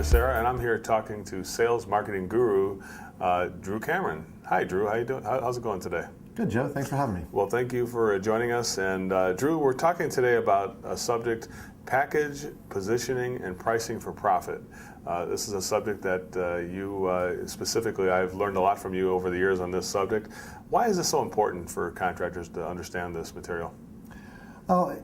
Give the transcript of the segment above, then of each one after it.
Sarah, and I'm here talking to sales marketing guru Drew Cameron. Hi, Drew. How you doing? How's it going today? Good, Joe. Thanks for having me. Well, thank you for joining us. And Drew, we're talking today about a subject: package, positioning, and pricing for profit. This is a subject that you specifically, I've learned a lot from you over the years on this subject. Why is this so important for contractors to understand this material? Well,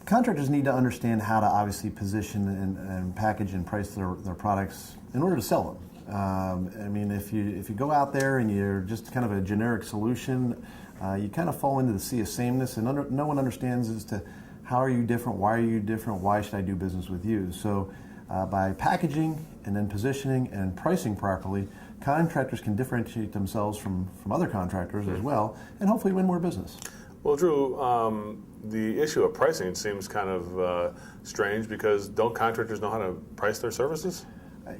contractors need to understand how to obviously position and package and price their products in order to sell them. I mean, if you go out there and you're just kind of a generic solution, you kind of fall into the sea of sameness, and no one understands as to how are you different, why are you different, why should I do business with you? So by packaging and then positioning and pricing properly, contractors can differentiate themselves from other contractors as well, and hopefully win more business. Well, Drew, the issue of pricing seems kind of strange, because don't contractors know how to price their services?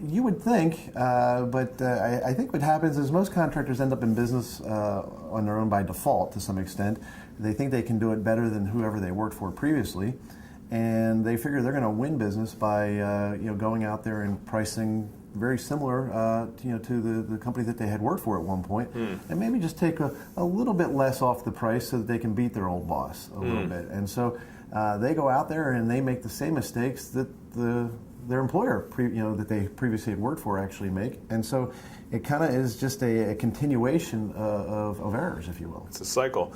You would think, but I think what happens is most contractors end up in business on their own by default to some extent. They think they can do it better than whoever they worked for previously, and they figure they're going to win business by going out there and pricing very similar to the company that they had worked for at one point, and maybe just take a little bit less off the price so that they can beat their old boss a little bit. And so they go out there and they make the same mistakes that their employer that they previously had worked for actually make. And so it kind of is just a continuation of errors, if you will. It's a cycle.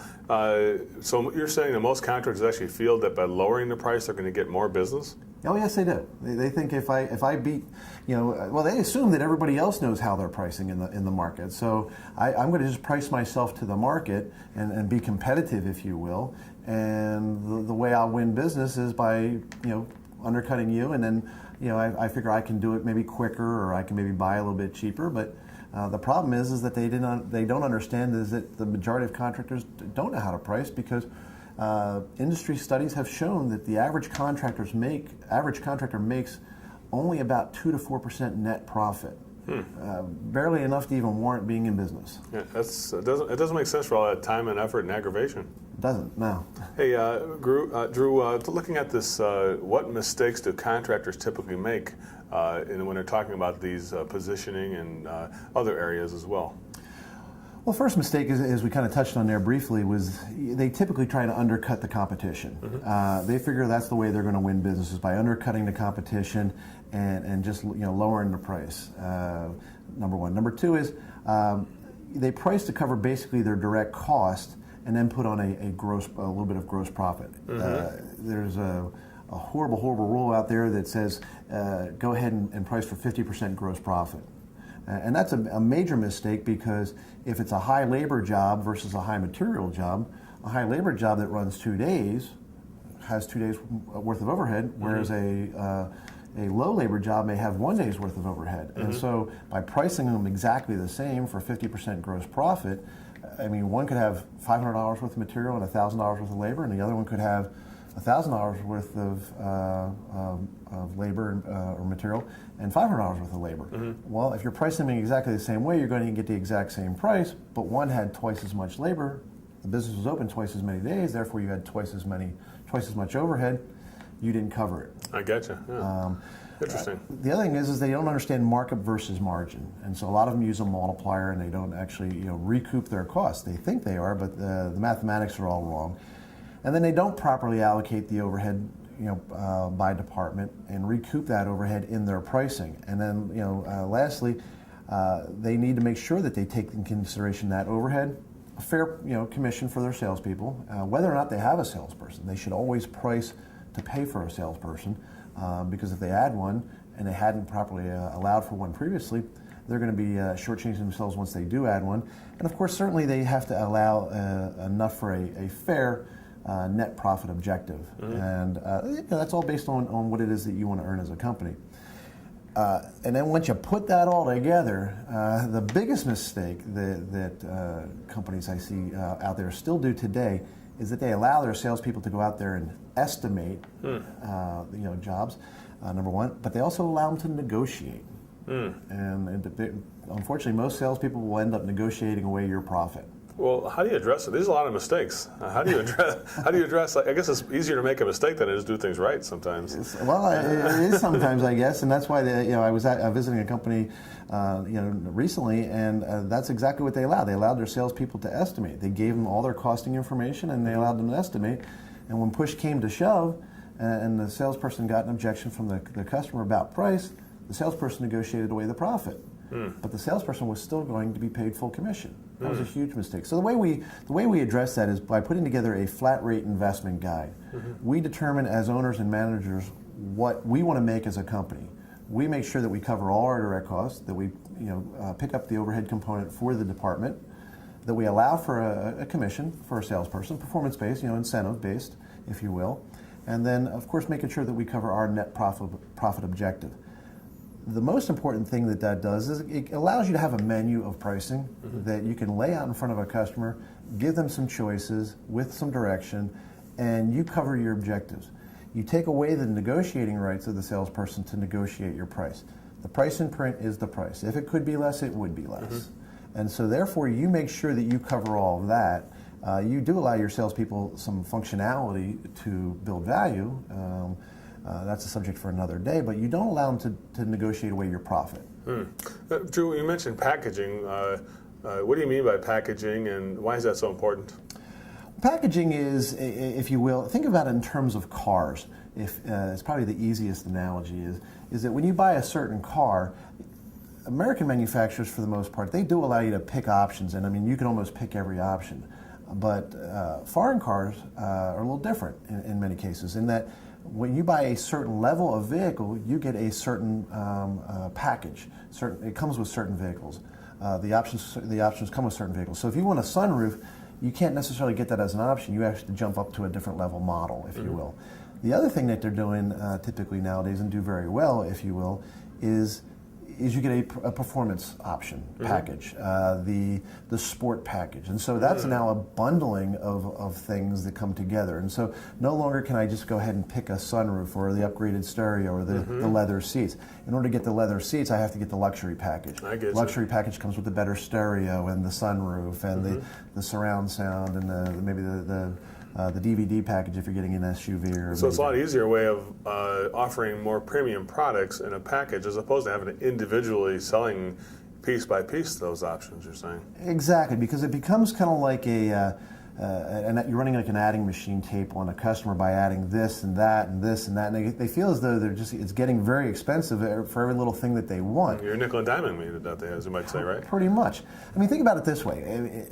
So you're saying that most contractors actually feel that by lowering the price they're going to get more business? Oh yes, they do. They think if I beat, well, they assume that everybody else knows how they're pricing in the market. So I'm going to just price myself to the market and be competitive, if you will. And the way I'll win business is by undercutting you, and then I figure I can do it maybe quicker, or I can maybe buy a little bit cheaper. But the problem is that they don't understand is that the majority of contractors don't know how to price, because industry studies have shown that the average contractor makes only about 2 to 4% net profit. Barely enough to even warrant being in business. Yeah, it doesn't make sense for all that time and effort and aggravation. It doesn't, no. Hey, Drew, looking at this, what mistakes do contractors typically make when they're talking about these positioning and other areas as well? Well, the first mistake, as we kind of touched on there briefly, was they typically try to undercut the competition. They figure that's the way they're going to win business, is by undercutting the competition and just lowering the price. Number one. Number two is they price to cover basically their direct cost, and then put on a little bit of gross profit. There's a horrible rule out there that says go ahead and price for 50% gross profit. And that's a major mistake, because if it's a high labor job versus a high material job, a high labor job that runs 2 days has 2 days worth of overhead, whereas a low labor job may have 1 day's worth of overhead. And so by pricing them exactly the same for 50% gross profit, I mean, one could have $500 worth of material and $1,000 worth of labor, and the other one could have $1,000 worth of labor or material and $500 worth of labor. Well, if you're pricing them exactly the same way, you're going to get the exact same price, but one had twice as much labor, the business was open twice as many days, therefore you had twice as much overhead. You didn't cover it. I getcha. Yeah. Interesting. The other thing is they don't understand markup versus margin, and so a lot of them use a multiplier, and they don't actually recoup their costs. They think they are, but the mathematics are all wrong. And then they don't properly allocate the overhead by department and recoup that overhead in their pricing. And then lastly, they need to make sure that they take in consideration that overhead, a fair commission for their salespeople, whether or not they have a salesperson. They should always price to pay for a salesperson, because if they add one and they hadn't properly allowed for one previously, they're going to be shortchanging themselves once they do add one. And of course, certainly they have to allow enough for a fair net profit objective. And that's all based on what it is that you want to earn as a company. And then once you put that all together, the biggest mistake that companies I see out there still do today is that they allow their salespeople to go out there and estimate jobs, number one, but they also allow them to negotiate. And unfortunately, most salespeople will end up negotiating away your profit. Well, how do you address it? There's a lot of mistakes. How do you address? How do you address? I guess it's easier to make a mistake than it is to do things right sometimes. Well, it is sometimes, I guess, and that's why I was visiting a company, recently, and that's exactly what they allowed. They allowed their salespeople to estimate. They gave them all their costing information, and they allowed them to estimate. And when push came to shove, and the salesperson got an objection from the customer about price, the salesperson negotiated away the profit. But the salesperson was still going to be paid full commission. That was a huge mistake. So the way we address that is by putting together a flat rate investment guide. We determine as owners and managers what we want to make as a company. We make sure that we cover all our direct costs, that we pick up the overhead component for the department, that we allow for a commission for a salesperson, performance-based, incentive-based, if you will, and then of course making sure that we cover our net profit objective. The most important thing that does is it allows you to have a menu of pricing that you can lay out in front of a customer, give them some choices with some direction, and you cover your objectives. You take away the negotiating rights of the salesperson to negotiate your price. The price in print is the price. If it could be less, it would be less. And so therefore you make sure that you cover all of that. You do allow your salespeople some functionality to build value. That's a subject for another day, but you don't allow them to negotiate away your profit. Drew, you mentioned packaging. What do you mean by packaging, and why is that so important? Packaging is, if you will, think about it in terms of cars. It's probably the easiest analogy is that when you buy a certain car, American manufacturers, for the most part, they do allow you to pick options, and I mean, you can almost pick every option. But foreign cars are a little different in many cases, in that when you buy a certain level of vehicle, you get a certain package. It comes with certain vehicles. The options come with certain vehicles. So if you want a sunroof, you can't necessarily get that as an option. You have to jump up to a different level model, if you will. The other thing that they're doing typically nowadays, and do very well, if you will, is you get a performance option package, the sport package. And so that's now a bundling of things that come together. And so no longer can I just go ahead and pick a sunroof or the upgraded stereo or the leather seats. In order to get the leather seats, I have to get the luxury package. Luxury package comes with the better stereo and the sunroof and the surround sound and maybe the DVD package if you're getting an SUV. So it's a lot easier way of offering more premium products in a package as opposed to having to individually selling piece by piece those options, you're saying? Exactly, because it becomes kind of like you're running like an adding machine tape on a customer by adding this and that and this and that, and they feel as though it's getting very expensive for every little thing that they want. You're nickel and diming me, as you might say, right? Pretty much. I mean, think about it this way.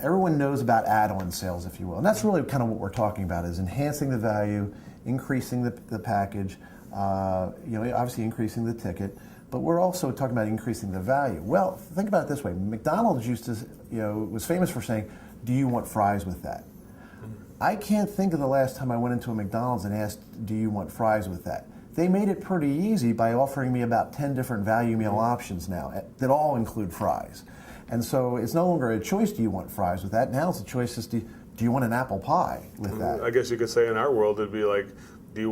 Everyone knows about add-on sales, if you will, and that's really kind of what we're talking about, is enhancing the value, increasing the package, obviously increasing the ticket, but we're also talking about increasing the value. Well, think about it this way. McDonald's was famous for saying, "Do you want fries with that?" I can't think of the last time I went into a McDonald's and asked, "Do you want fries with that?" They made it pretty easy by offering me about 10 different value meal options now that all include fries. And so it's no longer a choice, do you want fries with that? Now it's a choice, do you want an apple pie with that? I guess you could say in our world it'd be like, do you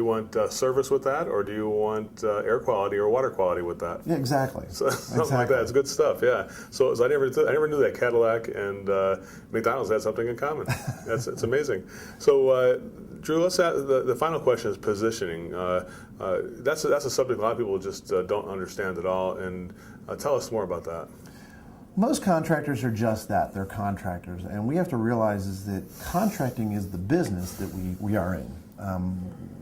want service with that, or do you want air quality or water quality with that? Yeah, exactly. So, something like that. It's good stuff. Yeah. So I never knew that Cadillac and McDonald's had something in common. It's amazing. So Drew, let's ask, the final question is positioning. That's a subject a lot of people just don't understand at all. And tell us more about that. Most contractors are just that. They're contractors. And we have to realize is that contracting is the business that we are in.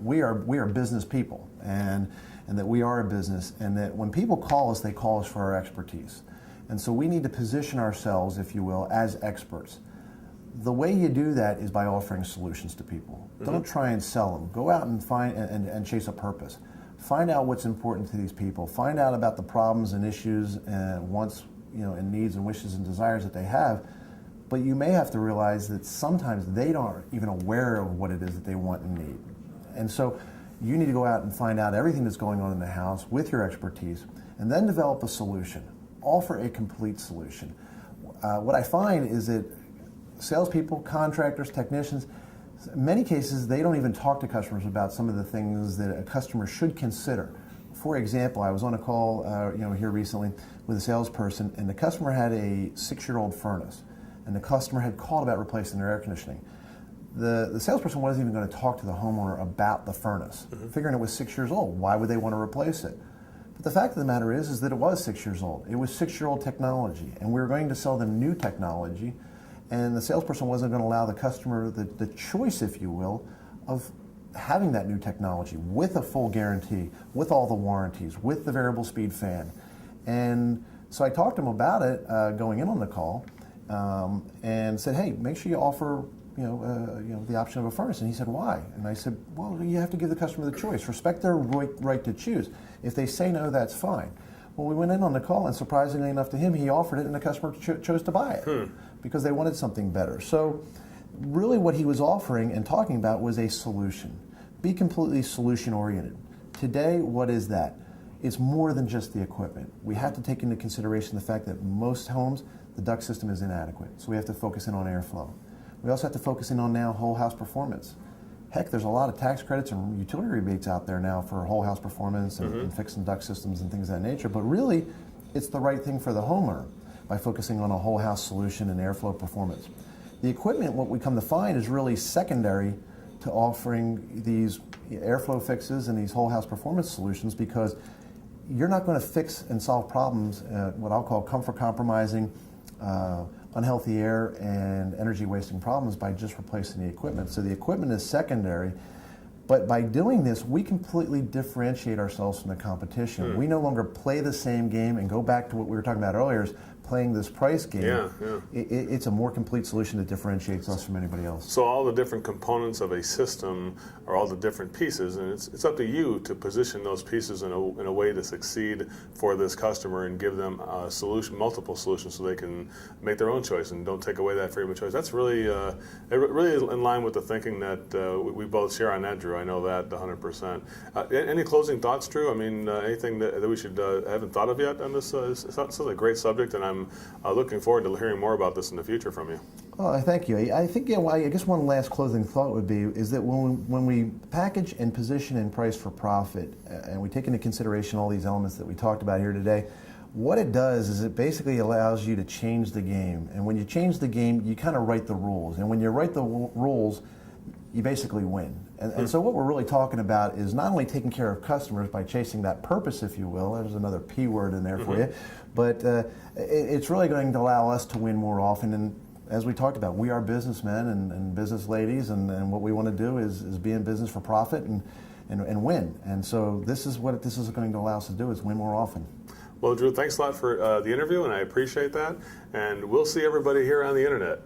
We are business people, and that we are a business, and that when people call us, they call us for our expertise. And so we need to position ourselves, if you will, as experts. The way you do that is by offering solutions to people. Don't try and sell them. Go out and find and chase a purpose. Find out what's important to these people. Find out about the problems and issues and wants, and needs and wishes and desires that they have. But you may have to realize that sometimes they aren't even aware of what it is that they want and need. And so you need to go out and find out everything that's going on in the house with your expertise, and then develop a solution. Offer a complete solution. What I find is that salespeople, contractors, technicians, in many cases, they don't even talk to customers about some of the things that a customer should consider. For example, I was on a call here recently with a salesperson, and the customer had a 6-year-old furnace. and the customer had called about replacing their air conditioning. The salesperson wasn't even going to talk to the homeowner about the furnace, figuring it was 6 years old. Why would they want to replace it? But the fact of the matter is that it was 6 years old. It was 6-year-old technology, and we were going to sell them new technology, and the salesperson wasn't going to allow the customer the choice, if you will, of having that new technology with a full guarantee, with all the warranties, with the variable speed fan. And so I talked to him about it going in on the call, and said, hey, make sure you offer the option of a furnace. And he said, why? And I said, well, you have to give the customer the choice. Respect their right to choose. If they say no, that's fine. Well, we went in on the call, and surprisingly enough to him, he offered it, and the customer chose to buy it because they wanted something better. So really what he was offering and talking about was a solution. Be completely solution-oriented. Today, what is that? It's more than just the equipment. We have to take into consideration the fact that most homes, the duct system is inadequate, so we have to focus in on airflow. We also have to focus in on now whole house performance. Heck, there's a lot of tax credits and utility rebates out there now for whole house performance and fixing duct systems and things of that nature, but really, it's the right thing for the homeowner by focusing on a whole house solution and airflow performance. The equipment, what we come to find, is really secondary to offering these airflow fixes and these whole house performance solutions, because you're not going to fix and solve problems, what I'll call comfort compromising, unhealthy air and energy wasting problems by just replacing the equipment. So the equipment is secondary, but by doing this, we completely differentiate ourselves from the competition. We no longer play the same game and go back to what we were talking about earlier, is playing this price game. It's a more complete solution that differentiates us from anybody else. So all the different components of a system are all the different pieces, and it's up to you to position those pieces in a way to succeed for this customer and give them a solution, multiple solutions, so they can make their own choice and don't take away that freedom of choice. That's really really in line with the thinking that we both share on that, Drew. I know that 100%. Any closing thoughts, Drew? I mean, anything that we should haven't thought of yet on this? It's a great subject, and I'm looking forward to hearing more about this in the future from you. Oh, thank you. I think, I guess one last closing thought would be is that when we package and position and price for profit, and we take into consideration all these elements that we talked about here today, what it does is it basically allows you to change the game. And when you change the game, you kind of write the rules. And when you write the rules, you basically win. And so what we're really talking about is not only taking care of customers by chasing that purpose, if you will, there's another P word in there for you, but it's really going to allow us to win more often. And as we talked about, we are businessmen and business ladies, and what we want to do is be in business for profit and win. And so this is what this is going to allow us to do, is win more often. Well, Drew, thanks a lot for the interview, and I appreciate that. And we'll see everybody here on the internet.